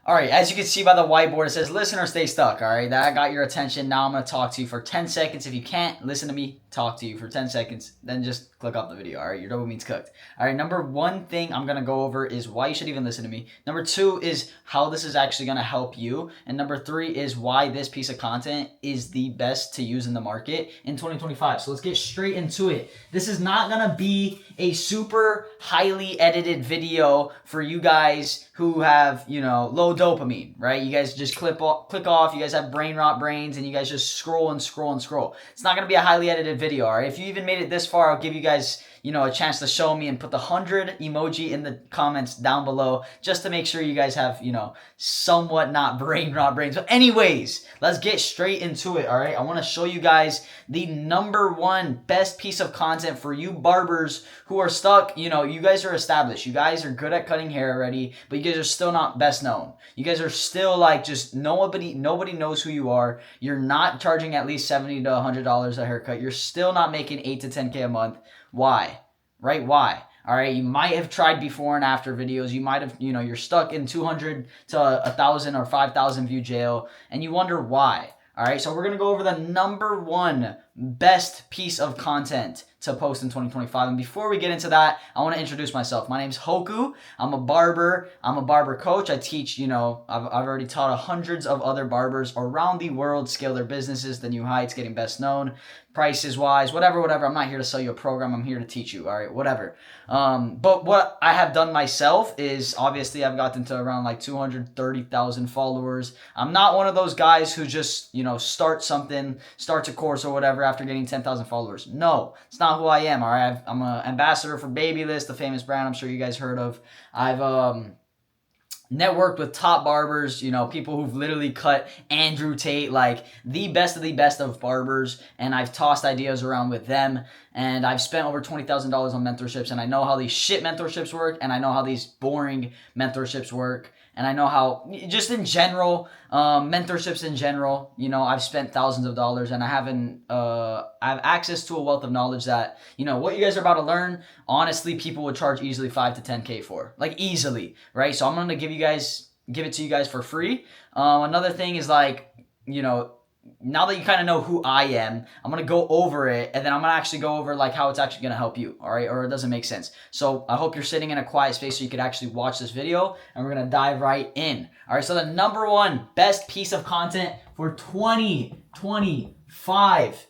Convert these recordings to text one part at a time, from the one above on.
All right, as you can see by the whiteboard, it says listen or stay stuck. All right, that got your attention. Now I'm going to talk to you for 10 seconds. If you can't listen to me talk to you for 10 seconds, then just click off the video. All right, your dopamine's cooked. All right, number one thing I'm going to go over is why you should even listen to me. Number two is how this is actually going to help you. And number three is why this piece of content is the best to use in the market in 2025. So let's get straight into it. This is not going to be a super highly edited video for you guys who have, low dopamine, right? You guys just click off, you guys have brain rot brains, and you guys just scroll and scroll and scroll. It's not going to be a highly edited video, all right? If you even made it this far, I'll give you guys, a chance to show me and put the 100 emoji in the comments down below just to make sure you guys have, somewhat not brain rot brains. But anyways, let's get straight into it, all right? I want to show you guys the number one best piece of content for you barbers who are stuck. You guys are established. You guys are good at cutting hair already, but you guys are still not best known. You guys are still like just nobody knows who you are. You're not charging at least $70 to $100 a haircut. You're still not making 8 to 10K a month. Why? Right? Why? All right, you might have tried before and after videos. You might have, you're stuck in 200 to 1,000 or 5,000 view jail, and you wonder why. All right, so we're going to go over the number one best piece of content to post in 2025. And before we get into that, I want to introduce myself. My name's Hoku. I'm a barber. I'm a barber coach. I teach, I've already taught hundreds of other barbers around the world scale their businesses, the new heights, getting best known, prices wise, whatever. I'm not here to sell you a program. I'm here to teach you. All right, whatever. But what I have done myself is obviously I've gotten to around like 230,000 followers. I'm not one of those guys who just, starts a course or whatever after getting 10,000 followers. No, it's not who I am. All right, I'm an ambassador for Babyliss, the famous brand I'm sure you guys heard of. I've networked with top barbers, people who've literally cut Andrew Tate, like the best of barbers, and I've tossed ideas around with them, and I've spent over $20,000 on mentorships, and I know how these shit mentorships work, and I know how these boring mentorships work, and I know how, just in general, mentorships in general, I've spent thousands of dollars, and I have access to a wealth of knowledge that, what you guys are about to learn, honestly, people would charge easily 5 to 10K for, like easily, right? So I'm going to give it to you guys for free. Another thing is like, now that you kind of know who I am, I'm going to go over it, and then I'm going to actually go over like how it's actually going to help you, all right? Or it doesn't make sense. So I hope you're sitting in a quiet space so you could actually watch this video, and we're going to dive right in. All right, so the number one best piece of content for 2025,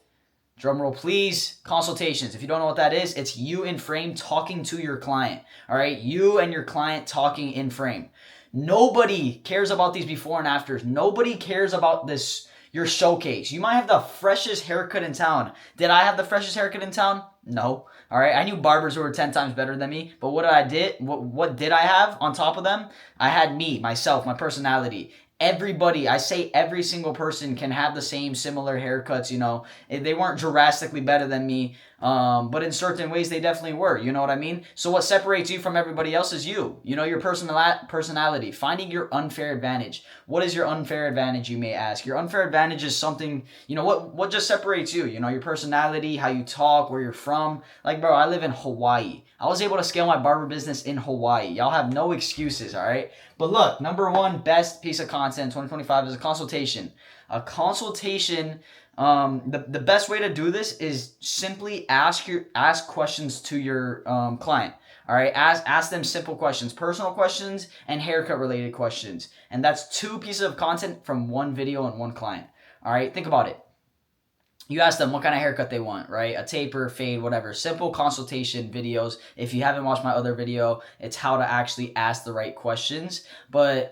drum roll please, consultations. If you don't know what that is, it's you in frame talking to your client, all right? You and your client talking in frame. Nobody cares about these before and afters. Nobody cares about this, your showcase. You might have the freshest haircut in town. Did I have the freshest haircut in town? No. All right. I knew barbers who were 10 times better than me, but what did I have on top of them? I had me, myself, my personality. Everybody, I say every single person can have the same similar haircuts, They weren't drastically better than me, but in certain ways they definitely were, you know what I mean? So what separates you from everybody else is you, your personality, finding your unfair advantage. What is your unfair advantage, you may ask? Your unfair advantage is something, what just separates you, your personality, how you talk, where you're from. Like, bro, I live in Hawaii. I was able to scale my barber business in Hawaii. Y'all have no excuses, all right? But look, number one best piece of content in 2025 is a consultation. A consultation, the best way to do this is simply ask questions to your client. All right, ask them simple questions, personal questions, and haircut related questions. And that's two pieces of content from one video and one client. All right, think about it. You ask them what kind of haircut they want, right? A taper, fade, whatever. Simple consultation videos. If you haven't watched my other video, it's how to actually ask the right questions. But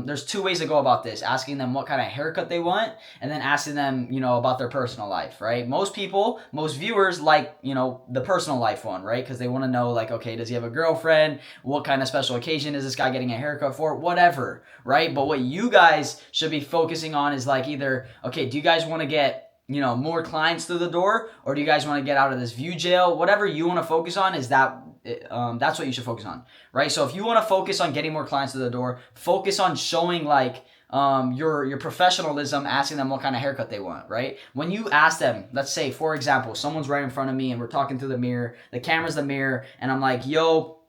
there's two ways to go about this. Asking them what kind of haircut they want, and then asking them, about their personal life, right? Most viewers like, the personal life one, right? Because they want to know, like, okay, does he have a girlfriend? What kind of special occasion is this guy getting a haircut for? Whatever, right? But what you guys should be focusing on is like either, okay, do you guys want to get more clients through the door, or do you guys want to get out of this view jail? Whatever you want to focus on is that's what you should focus on, right? So if you want to focus on getting more clients through the door, focus on showing like your professionalism, asking them what kind of haircut they want, right? When you ask them, let's say, for example, someone's right in front of me and we're talking through the mirror, the camera's the mirror, and I'm like, yo,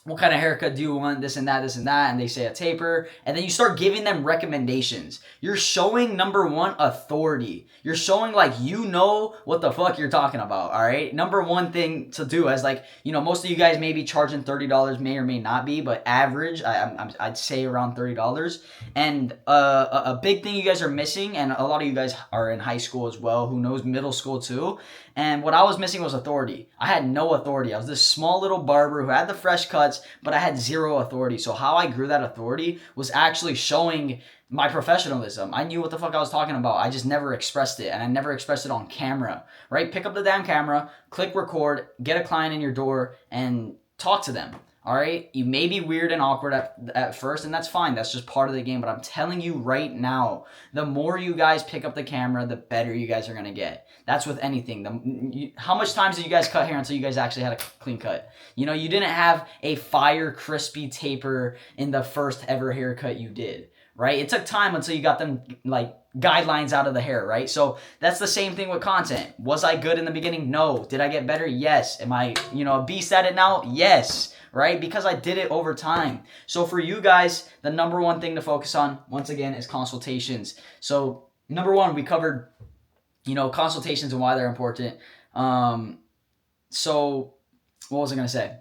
what kind of haircut do you want, this and that, and they say a taper, and then you start giving them recommendations. You're showing, number one, authority. You're showing like you know what the fuck you're talking about, all right? Number one thing to do is like, you know, most of you guys may be charging $30, may or may not be, but average, I'd say around $30. And a big thing you guys are missing, and a lot of you guys are in high school as well, who knows middle school too, and what I was missing was authority. I had no authority. I was this small little barber who had the fresh cuts, but I had zero authority. So how I grew that authority was actually showing my professionalism. I knew what the fuck I was talking about. I just never expressed it, and I never expressed it on camera, right? Pick up the damn camera, click record, get a client in your door, and talk to them. All right, you may be weird and awkward at first, and that's fine. That's just part of the game. But I'm telling you right now, the more you guys pick up the camera, the better you guys are going to get. That's with anything. How much times did you guys cut hair until you guys actually had a clean cut? You know, you didn't have a fire, crispy taper in the first ever haircut you did, right? It took time until you got them, like, guidelines out of the hair, right? So that's the same thing with content. Was I good in the beginning? No. Did I get better? Yes. Am I, you know, a beast at it now? Yes. Right? Because I did it over time. So for you guys, the number one thing to focus on, once again, is consultations. So number one, we covered, you know, consultations and why they're important. So what was I going to say?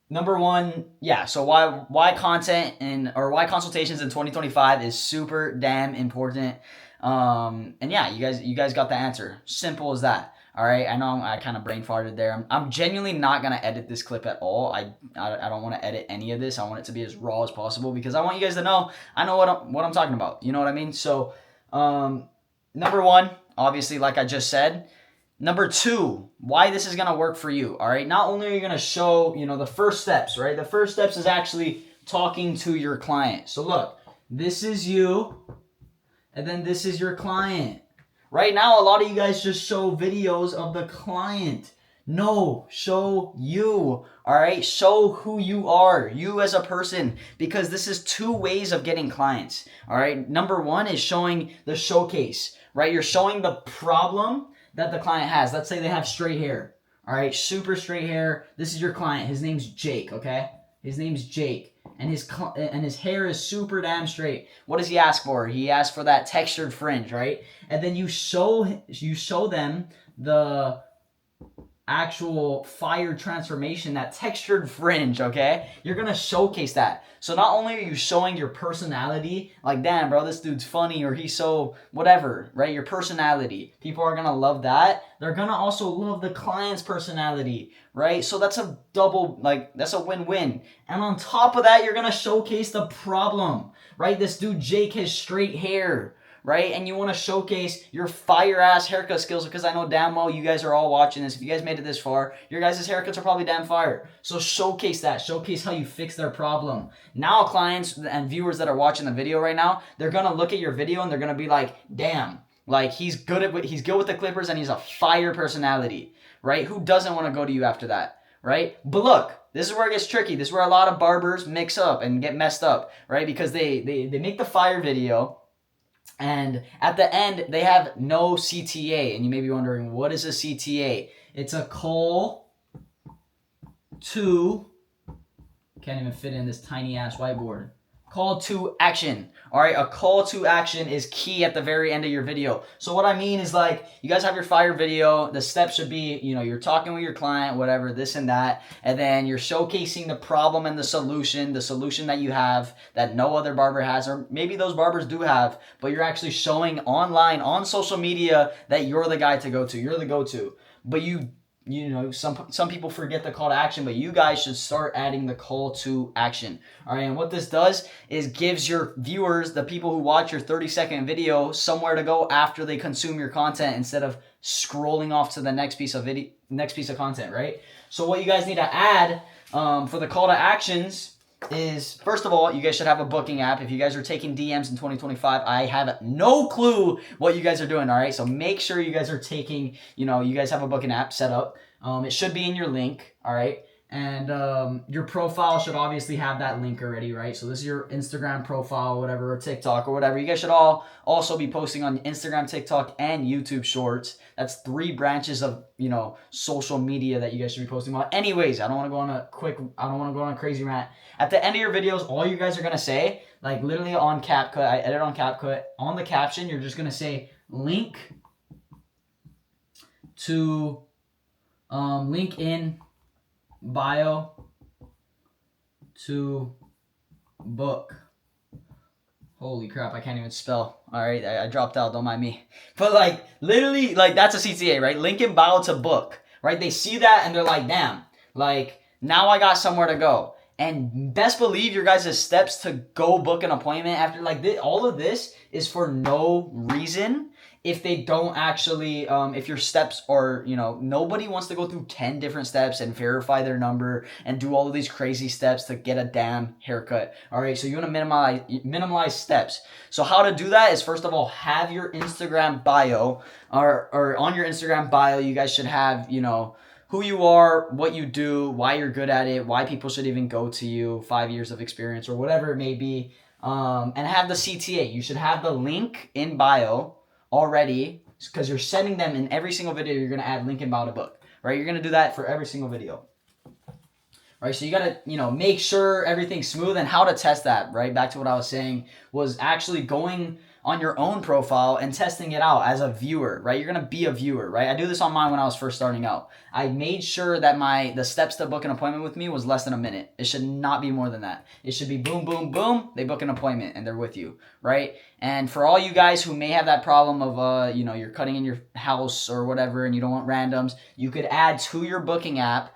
Number one, yeah, so why content or why consultations in 2025 is super damn important. And yeah, you guys got the answer. Simple as that. All right, I know I kind of brain farted there. I'm genuinely not gonna edit this clip at all. I don't want to edit any of this. I want it to be as raw as possible because I want you guys to know I know what I'm talking about. You know what I mean? So, number one, obviously, like I just said. Number two, why this is gonna work for you. All right, not only are you gonna show, you know, the first steps, right? The first steps is actually talking to your client. So look, this is you, and then this is your client. Right now, a lot of you guys just show videos of the client. No, show you, all right? Show who you are, you as a person, because this is two ways of getting clients, all right? Number one is showing the showcase, right? You're showing the problem that the client has. Let's say they have straight hair, all right? Super straight hair. This is your client. His name's Jake, okay? His name's Jake. And his hair is super damn straight. What does he ask for? He asks for that textured fringe, right? And then you show them the actual fire transformation, that textured fringe, okay? You're gonna showcase that. So not only are you showing your personality, like, damn, bro, this dude's funny, or he's so whatever, right? Your personality. People are gonna love that. They're gonna also love the client's personality, right? So that's a double, like, that's a win-win. And on top of that, you're gonna showcase the problem, right? This dude, Jake, has straight hair, right? And you want to showcase your fire-ass haircut skills because I know damn well you guys are all watching this. If you guys made it this far, your guys' haircuts are probably damn fire. So showcase that. Showcase how you fix their problem. Now clients and viewers that are watching the video right now, they're going to look at your video and they're going to be like, damn, like he's good with the clippers and he's a fire personality, right? Who doesn't want to go to you after that, right? But look, this is where it gets tricky. This is where a lot of barbers mix up and get messed up, right? Because they make the fire video, and at the end, they have no CTA. And you may be wondering, what is a CTA? It's a call to, can't even fit in this tiny ass whiteboard. Call to action. All right, a call to action is key at the very end of your video. So what I mean is, like, you guys have your fire video. The steps should be, you know, you're talking with your client, whatever, this and that. And then you're showcasing the problem and the solution that you have that no other barber has, or maybe those barbers do have, but you're actually showing online, on social media, that you're the guy to go to. You're the go-to. But you know, some people forget the call to action, but you guys should start adding the call to action. All right, and what this does is gives your viewers, the people who watch your 30-second video, somewhere to go after they consume your content instead of scrolling off to the next piece of content, right? So what you guys need to add for the call to actions is, first of all, you guys should have a booking app. If you guys are taking DMs in 2025, I have no clue what you guys are doing, all right? So make sure you guys are taking, you know, you guys have a booking app set up. It should be in your link, all right? And your profile should obviously have that link already, right? So this is your Instagram profile, whatever, or TikTok or whatever. You guys should all also be posting on Instagram, TikTok, and YouTube Shorts. That's 3 branches of, social media that you guys should be posting on. Anyways, I don't want to go on a crazy rant. At the end of your videos, all you guys are going to say, like literally on CapCut, I edit on CapCut, on the caption, you're just going to say link to, link in bio to book. Holy crap, I can't even spell. All right, I dropped out, don't mind me. But like literally, like that's a CTA, right? Link in bio to book, right? They see that and they're like, damn, like now I got somewhere to go. And best believe your guys' steps to go book an appointment after like this, all of this is for no reason. If they don't actually, if your steps are, nobody wants to go through 10 different steps and verify their number and do all of these crazy steps to get a damn haircut. All right, so you want to minimize steps. So how to do that is, first of all, have your Instagram bio, or on your Instagram bio, you guys should have, who you are, what you do, why you're good at it, why people should even go to you, 5 years of experience or whatever it may be, and have the CTA. You should have the link in bio already, because you're sending them in every single video. You're going to add link in bio to book, right? You're going to do that for every single video, right? So you got to, make sure everything's smooth. And how to test that, right? Back to what I was saying, was actually going on your own profile and testing it out as a viewer, right? You're going to be a viewer, right? I do this on mine when I was first starting out. I made sure that the steps to book an appointment with me was less than a minute. It should not be more than that. It should be boom, boom, boom. They book an appointment and they're with you, right? And for all you guys who may have that problem of, you're cutting in your house or whatever and you don't want randoms, you could add to your booking app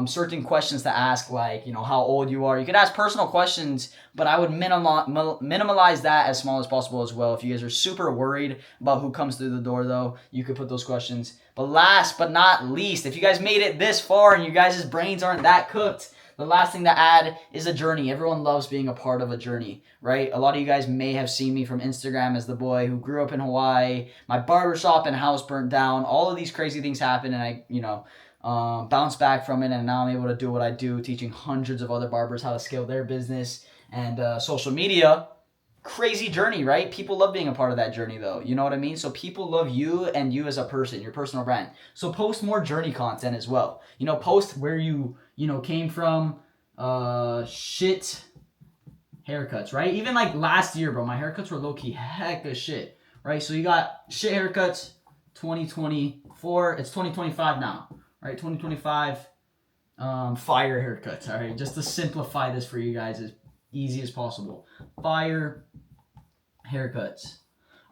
certain questions to ask, like, how old you are. You could ask personal questions, but I would minimize that as small as possible as well. If you guys are super worried about who comes through the door, though, you could put those questions. But last but not least, if you guys made it this far and you guys' brains aren't that cooked, the last thing to add is a journey. Everyone loves being a part of a journey, right? A lot of you guys may have seen me from Instagram as the boy who grew up in Hawaii. My barbershop and house burnt down. All of these crazy things happened, and I, bounce back from it, and now I'm able to do what I do, teaching hundreds of other barbers how to scale their business. And social media, crazy journey, right? People love being a part of that journey, though. You know what I mean? So people love you and you as a person, your personal brand. So post more journey content as well. Post where you came from. Shit haircuts, right? Even like last year, bro, my haircuts were low-key heck of shit, right? So you got shit haircuts 2024, it's 2025 now. All right, 2025, fire haircuts, all right? Just to simplify this for you guys as easy as possible. Fire haircuts.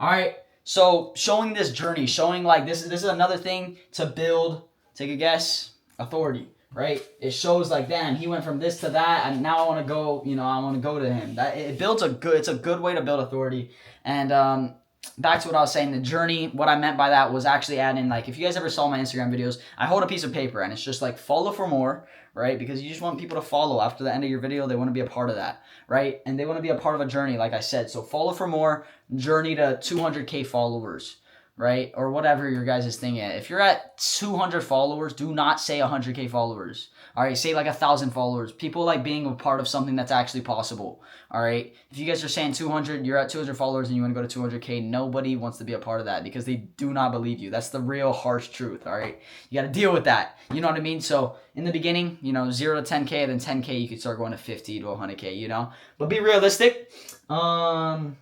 All right, so showing this journey, showing like this is another thing to build, take a guess, authority, right? It shows like, damn, he went from this to that, and now I want to go, I want to go to him. It's a good way to build authority. And back to what I was saying, the journey, what I meant by that was actually adding, like, if you guys ever saw my Instagram videos, I hold a piece of paper and it's just like, follow for more, right? Because you just want people to follow after the end of your video. They want to be a part of that, right? And they want to be a part of a journey, like I said. So follow for more, journey to 200K followers, right? Or whatever your guys' thing is. If you're at 200 followers, do not say 100K followers. All right, say like 1,000 followers. People like being a part of something that's actually possible. All right, if you guys are saying 200, you're at 200 followers and you want to go to 200K, nobody wants to be a part of that because they do not believe you. That's the real harsh truth. All right, you got to deal with that. You know what I mean? So in the beginning, 0 to 10K, then 10K, you could start going to 50 to 100K. But be realistic. That's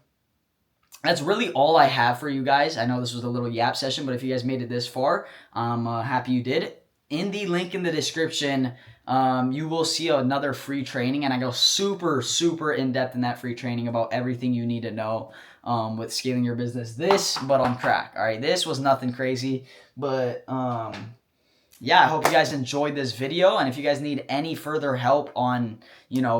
really all I have for you guys. I know this was a little yap session, but if you guys made it this far, I'm happy you did. In the link in the description, you will see another free training, and I go super, super in-depth in that free training about everything you need to know with scaling your business. But on crack, all right? This was nothing crazy, but yeah, I hope you guys enjoyed this video, and if you guys need any further help on,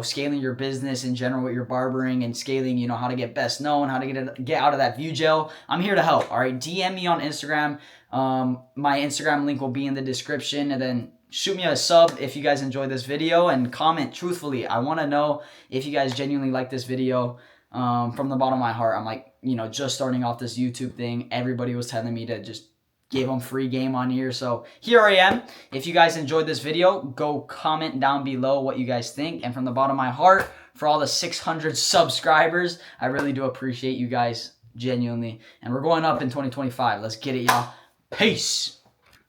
scaling your business in general with your barbering and scaling, how to get best known, how to get out of that view gel, I'm here to help, all right? DM me on Instagram. My Instagram link will be in the description, and then shoot me a sub if you guys enjoyed this video, and comment truthfully. I want to know if you guys genuinely like this video. From the bottom of my heart, I'm like, just starting off this YouTube thing. Everybody was telling me to just gave them free game on here. So here I am. If you guys enjoyed this video, go comment down below what you guys think. And from the bottom of my heart, for all the 600 subscribers, I really do appreciate you guys genuinely. And we're going up in 2025. Let's get it, y'all. Peace.